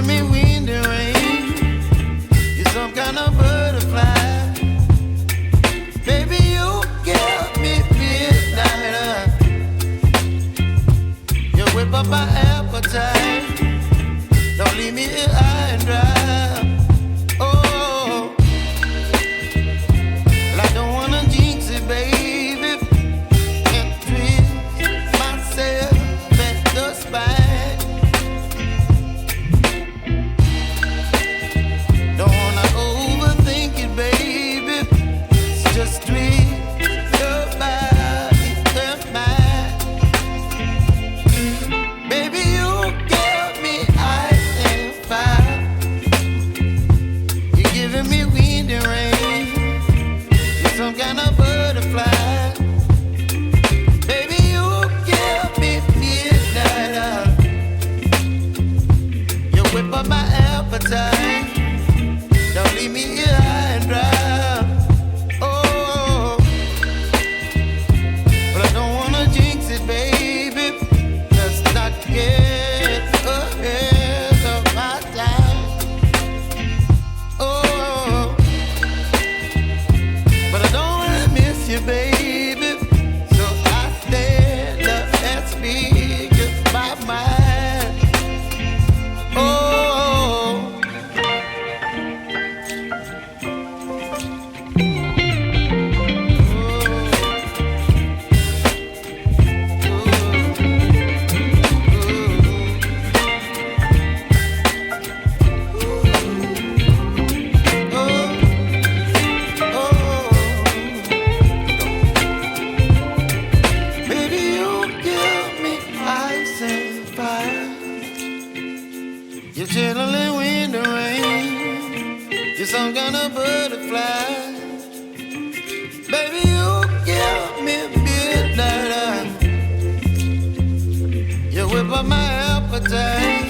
giving me wind and rain. You're some kind of butterfly. Baby, you give me midnight. You whip up my appetite. Don't leave me here high and dry. Oh, well, I don't wanna jinx it, baby. Can't twist myself at the spine. Don't wanna overthink it, baby. It's just twist your body and mine. Baby, you give me ice and fire. You're giving me wind and rain. You're some kind of butterfly. Baby, you give me midnight. You whip up my appetite. Don't leave me here high and dry. Oh, but I don't wanna jinx it, baby. Let's not get ahead of my time. Oh, but I don't wanna miss you, baby. So I stand up and speak my mind. Oh. Baby, you give me ice and fire. You're chilling wind and rain. You're some kind of butterfly. Baby, you give me midnight. You whip up my appetite.